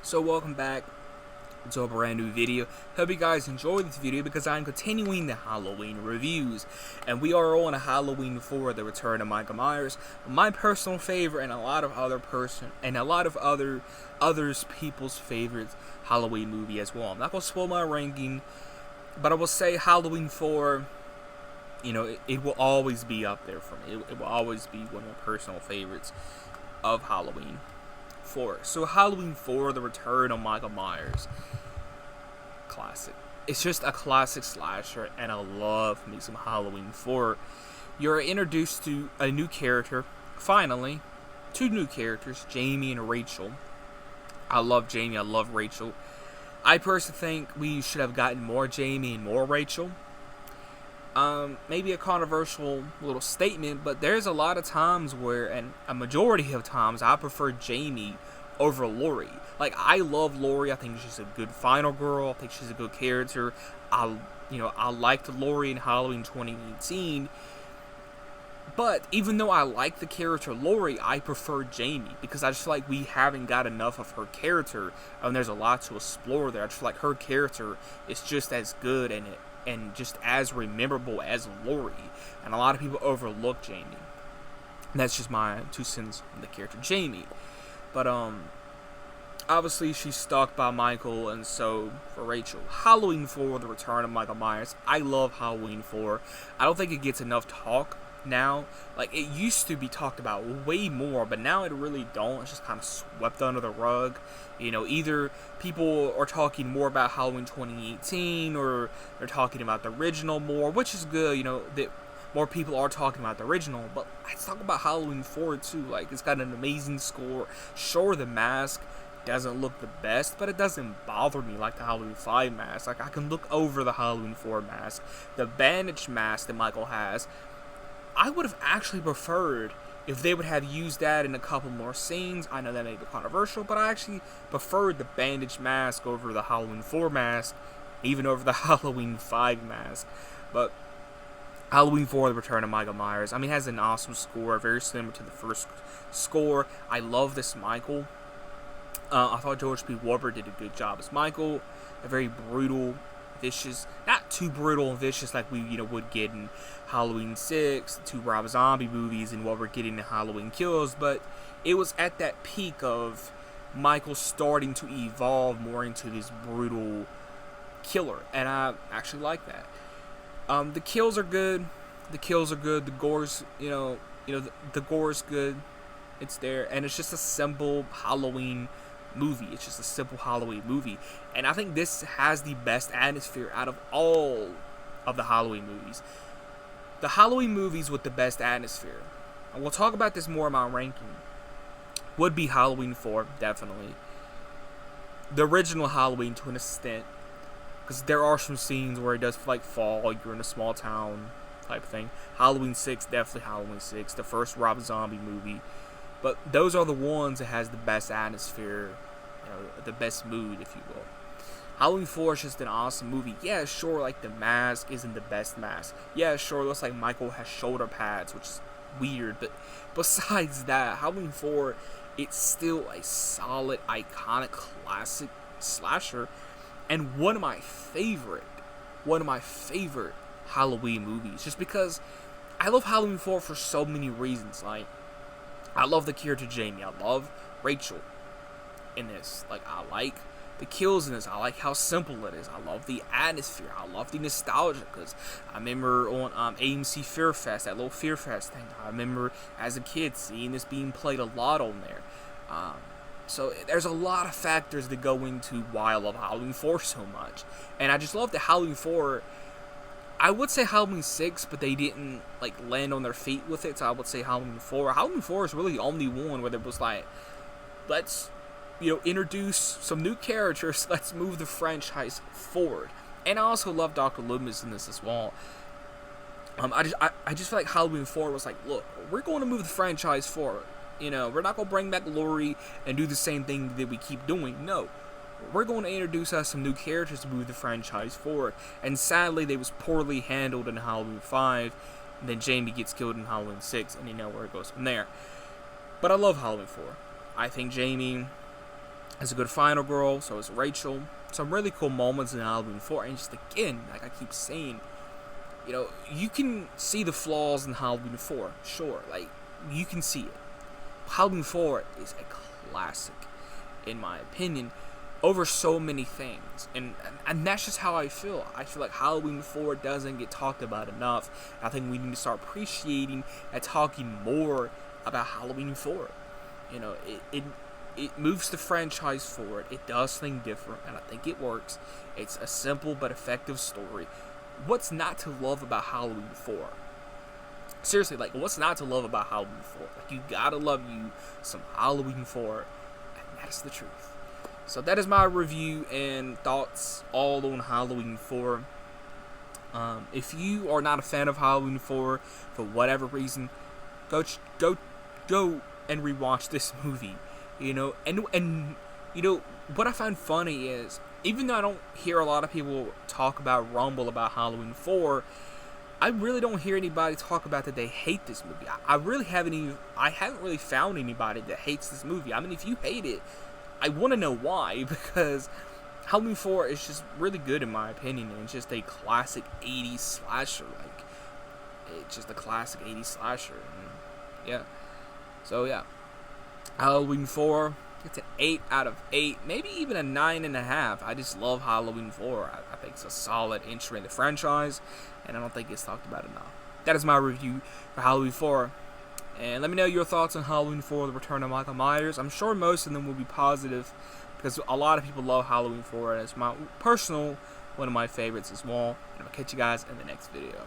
So welcome back to a brand new video. Hope you guys enjoyed this video because I'm continuing the Halloween reviews, and we are on a Halloween 4: The Return of Michael Myers, my personal favorite, and a lot of others people's favorite Halloween movie as well. I'm not gonna spoil my ranking, but I will say Halloween 4. It will always be up there for me. It will always be one of my personal favorites of Halloween 4. So Halloween 4: The Return of Michael Myers. Classic. It's just a classic slasher, and I love me some Halloween 4. You're introduced to a new character, finally. Two new characters, Jamie and Rachel. I love Jamie, I love Rachel. I personally think we should have gotten more Jamie and more Rachel. Maybe a controversial little statement, but there's a lot of times where, and a majority of times, I prefer Jamie over Laurie. Like, I love Laurie. I think she's a good final girl. I think she's a good character. I liked Laurie in Halloween 2018. But even though I like the character Laurie, I prefer Jamie because I just feel like we haven't got enough of her character, and there's a lot to explore there. I just feel like her character is just as good and just as memorable as Laurie, and a lot of people overlook Jamie. And that's just my 2 cents on the character Jamie. But obviously she's stalked by Michael, and so for Rachel. Halloween 4: The Return of Michael Myers. I love Halloween 4. I don't think it gets enough talk now. Like, it used to be talked about way more, but now it really don't. It's just kind of swept under the rug. Either people are talking more about Halloween 2018, or they're talking about the original more, which is good, that more people are talking about the original. But let's talk about Halloween 4 too. Like, it's got an amazing score. Sure, the mask doesn't look the best, but it doesn't bother me like the Halloween 5 mask. Like, I can look over the Halloween 4 mask. The bandage mask that Michael has, I would have actually preferred if they would have used that in a couple more scenes. I know that may be controversial, but I actually preferred the bandage mask over the Halloween 4 mask, even over the Halloween 5 mask. But Halloween 4: The Return of Michael Myers, it has an awesome score, very similar to the first score. I love this Michael. I thought George P. Warburg did a good job as Michael. A very brutal, vicious, not too brutal and vicious like we would get in Halloween 6, the 2 Rob Zombie movies, and what we're getting in Halloween Kills, but it was at that peak of Michael starting to evolve more into this brutal killer, and I actually like that. The kills are good. The gore's, the gore's good. It's there, and it's just a simple Halloween movie. It's just a simple Halloween movie, and I think this has the best atmosphere out of all of the Halloween movies. The Halloween movies with the best atmosphere, and we'll talk about this more in my ranking, would be Halloween 4, definitely. The original Halloween to an extent, because there are some scenes where it does feel like fall, you're in a small town type thing. Halloween 6, definitely Halloween 6, the first Rob Zombie movie. But those are the ones that has the best atmosphere, the best mood, if you will. Halloween 4 is just an awesome movie. Yeah, sure, like, the mask isn't the best mask. Yeah, sure, it looks like Michael has shoulder pads, which is weird. But besides that, Halloween 4, it's still a solid, iconic, classic slasher. And one of my favorite Halloween movies. Just because I love Halloween 4 for so many reasons. Like, I love the character Jamie. I love Rachel in this. Like, I like the kills in this. I like how simple it is. I love the atmosphere. I love the nostalgia, because I remember on AMC Fear Fest, that little Fear Fest thing, I remember as a kid seeing this being played a lot on there. So there's a lot of factors that go into why I love Halloween 4 so much. And I just love that Halloween 4, I would say Halloween 6, but they didn't land on their feet with it, so I would say Halloween 4. Halloween 4 is really the only one where it was like, let's introduce some new characters, let's move the franchise forward. And I also love Dr. Loomis in this as well. I just feel like Halloween 4 was like, look, we're going to move the franchise forward. We're not going to bring back Laurie and do the same thing that we keep doing. No. We're going to introduce us some new characters to move the franchise forward. And sadly, they was poorly handled in Halloween 5. And then Jamie gets killed in Halloween 6, and where it goes from there. But I love Halloween 4. I think Jamie has a good final girl, so is Rachel. Some really cool moments in Halloween 4, and just again, like I keep saying, you know, you can see the flaws in Halloween 4, sure, like, you can see it. Halloween 4 is a classic, in my opinion, over so many things, and that's just how I feel. I feel like Halloween 4 doesn't get talked about enough. I think we need to start appreciating and talking more about Halloween 4. You know, it moves the franchise forward. It does things different, and I think it works. It's a simple but effective story. What's not to love about Halloween 4? Seriously, like, what's not to love about Halloween 4? Like, you gotta love you some Halloween 4, and that's the truth. So that is my review and thoughts all on Halloween 4. If you are not a fan of Halloween 4 for whatever reason, go and rewatch this movie. You know, and you know what I find funny is, even though I don't hear a lot of people talk about Rumble about Halloween 4, I really don't hear anybody talk about that they hate this movie. I haven't really found anybody that hates this movie. I mean, if you hate it, I want to know why, because Halloween 4 is just really good in my opinion, and it's just a classic 80s slasher. Like, it's just a classic 80s slasher. And yeah. So yeah, Halloween 4, it's an 8 out of 8, maybe even a 9.5. I just love Halloween 4. I think it's a solid entry in the franchise, and I don't think it's talked about enough. That is my review for Halloween 4. And let me know your thoughts on Halloween 4, The Return of Michael Myers. I'm sure most of them will be positive, because a lot of people love Halloween 4, and it's my personal one of my favorites as well. And I'll catch you guys in the next video.